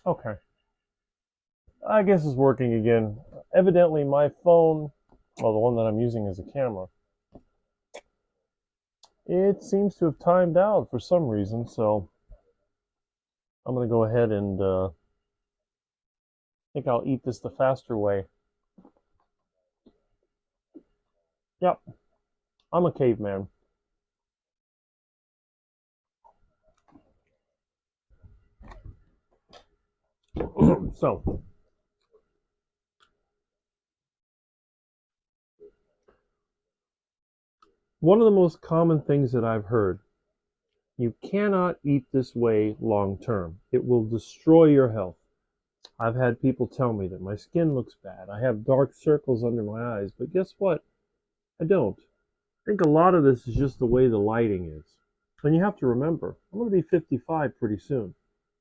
Okay. I guess it's working again. Evidently, my phone, well, the one that I'm using as a camera, it seems to have timed out for some reason. So I'm going to go ahead and think I'll eat this the faster way. Yep, I'm a caveman. So, one of the most common things that I've heard, you cannot eat this way long term. It will destroy your health. I've had people tell me that my skin looks bad. I have dark circles under my eyes, but guess what? I don't. I think a lot of this is just the way the lighting is. And you have to remember, I'm going to be 55 pretty soon.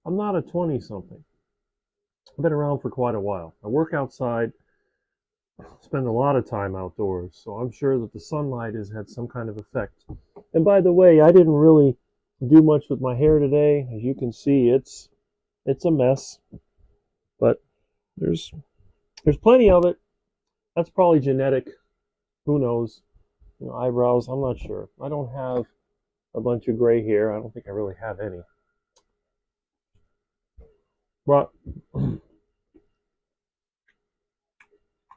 I'm not a 20 something. I've been around for quite a while. I work outside, spend a lot of time outdoors, so I'm sure that the sunlight has had some kind of effect. And by the way, I didn't really do much with my hair today. As you can see, it's a mess, but there's there's plenty of it. That's probably genetic. Who knows? You know, eyebrows, I'm not sure. I don't have a bunch of gray hair. I don't think I really have any. But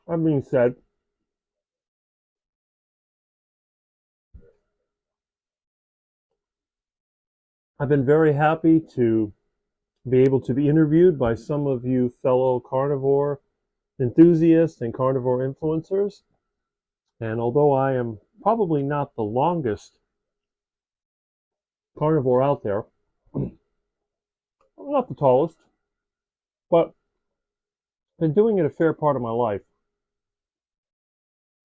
that being said, I've been very happy to be able to be interviewed by some of you fellow carnivore enthusiasts and carnivore influencers. And although I am probably not the longest carnivore out there, I'm not the tallest, but I've been doing it a fair part of my life.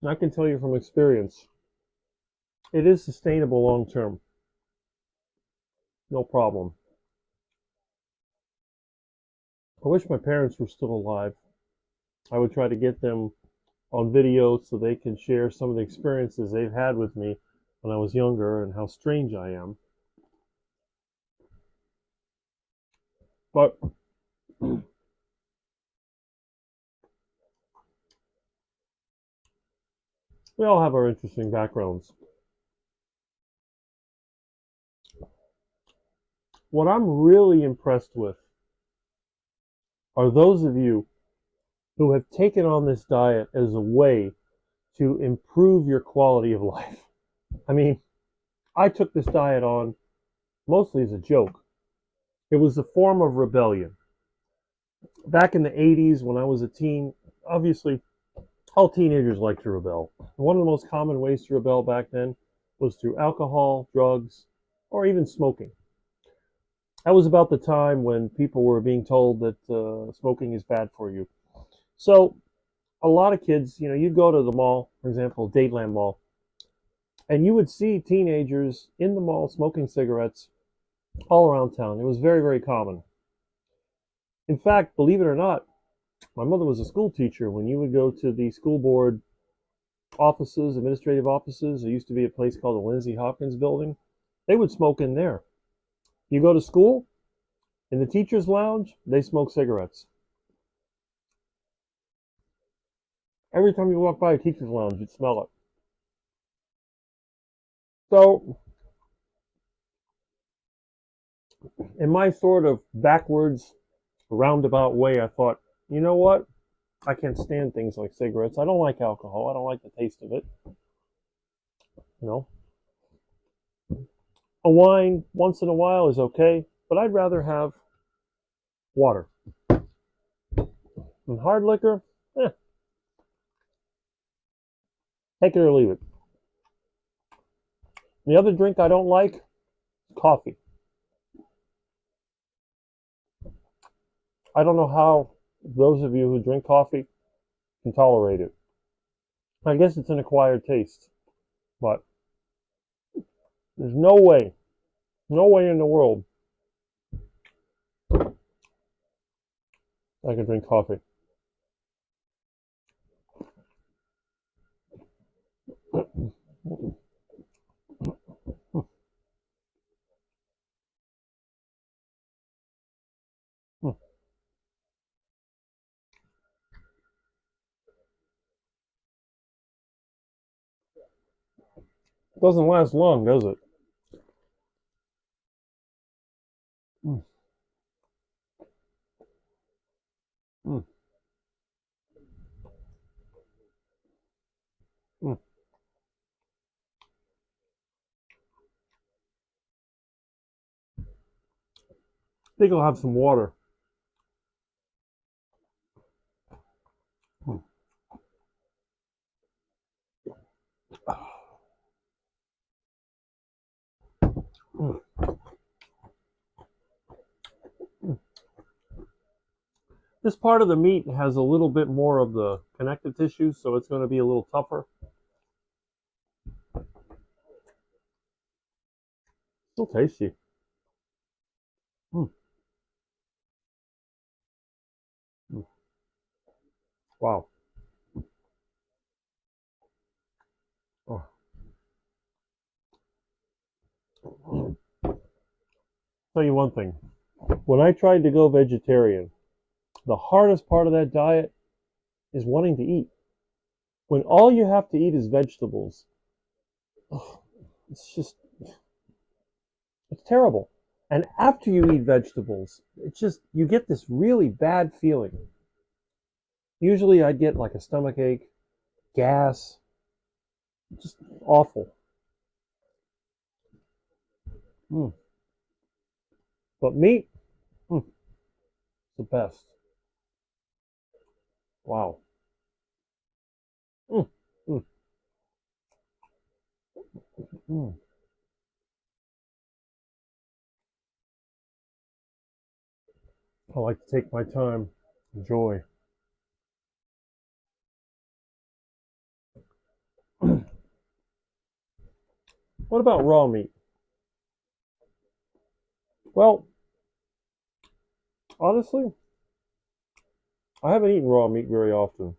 And I can tell you from experience, it is sustainable long term. No problem. I wish my parents were still alive. I would try to get them on video so they can share some of the experiences they've had with me when I was younger and how strange I am. But we all have our interesting backgrounds. What I'm really impressed with are those of you who have taken on this diet as a way to improve your quality of life. I mean, I took this diet on mostly as a joke. It was a form of rebellion. Back in the 80s, when I was a teen, obviously all teenagers like to rebel. One of the most common ways to rebel back then was through alcohol, drugs, or even smoking. That was about the time when people were being told that smoking is bad for you. So a lot of kids, you know, you'd go to the mall, for example, Dateland Mall, and you would see teenagers in the mall smoking cigarettes all around town. It was very, very common. In fact, believe it or not, my mother was a school teacher. When you would go to the school board offices, administrative offices, there used to be a place called the Lindsay Hopkins building. They would smoke in there. You go to school, in the teacher's lounge, they smoke cigarettes. Every time you walk by a teacher's lounge, you'd smell it. So, in my sort of backwards, roundabout way, I thought, you know what? I can't stand things like cigarettes. I don't like alcohol. I don't like the taste of it. You know, a wine once in a while is okay, but I'd rather have water. And hard liquor, eh, take it or leave it. The other drink I don't like, coffee. I don't know how those of you who drink coffee can tolerate it. I guess it's an acquired taste, but there's no way in the world I can drink coffee. Doesn't last long, does it? Mm, mm, mm. I think I'll have some water. Mm, mm, mm. This part of the meat has a little bit more of the connective tissue, so it's going to be a little tougher. Still tasty. Mm, mm. Wow. Oh. Tell you one thing. When I tried to go vegetarian, the hardest part of that diet is wanting to eat. When all you have to eat is vegetables, ugh, it's just, it's terrible. And after you eat vegetables, it's just, you get this really bad feeling. Usually I'd get like a stomach ache, gas, just awful. Mm. But meat, mm, the best. Wow. Mm, mm, mm. I like to take my time, enjoy. What about raw meat? Well, honestly, I haven't eaten raw meat very often.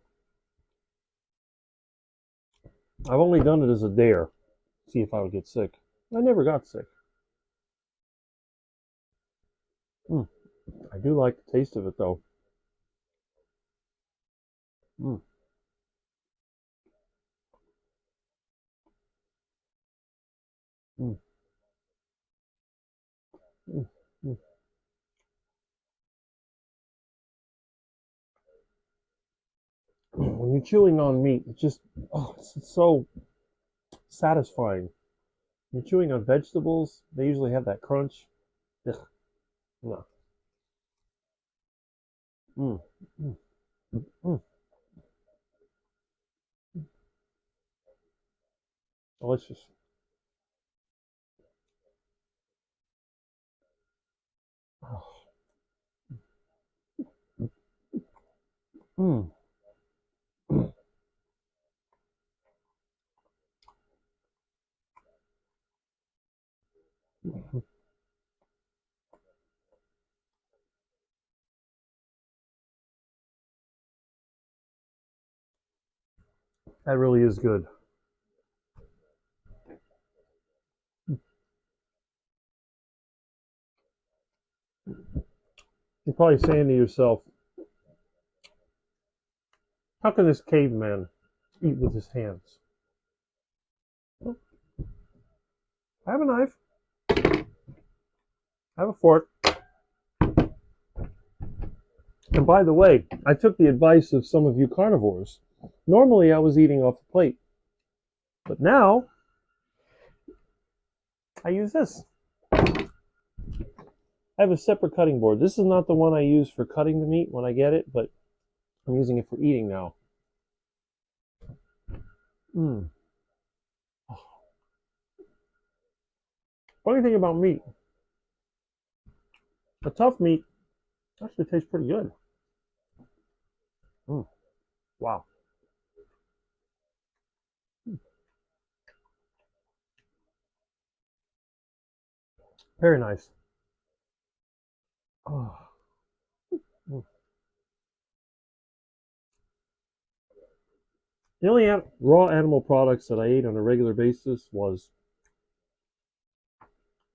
I've only done it as a dare, see if I would get sick. I never got sick. Mm, I do like the taste of it though. Mm, mm, mm, mm. When you're chewing on meat, it just, oh, it's so satisfying. When you're chewing on vegetables, they usually have that crunch. Ugh, no. Mm, mm, mm. Delicious. Oh, mm, mm. That really is good. You're probably saying to yourself, how can this caveman eat with his hands? Well, I have a knife, I have a fork. And by the way, I took the advice of some of you carnivores. Normally I was eating off a plate, but now I use this. I have a separate cutting board. This is not the one I use for cutting the meat when I get it, but I'm using it for eating now. Mm. Funny thing about meat, a tough meat actually tastes pretty good. Mm. Wow. Very nice. Oh. Mm. The only raw animal products that I ate on a regular basis was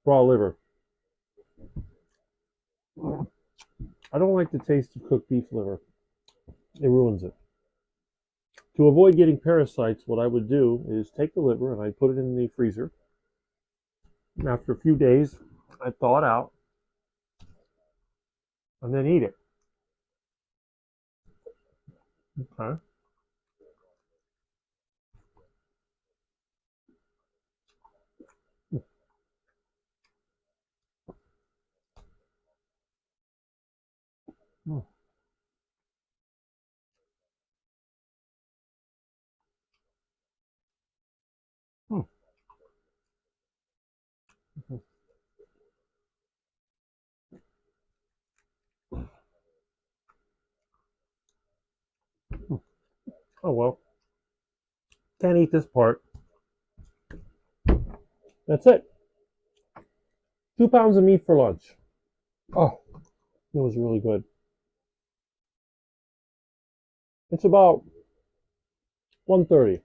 raw liver. I don't like the taste of cooked beef liver. It ruins it. To avoid getting parasites, what I would do is take the liver and I'd put it in the freezer. And after a few days, I'd thaw it out and then eat it. Okay. Mm, mm, mm, mm. Oh well, can't eat this part. That's it. 2 pounds of meat for lunch. Oh, it was really good. It's about 1:30.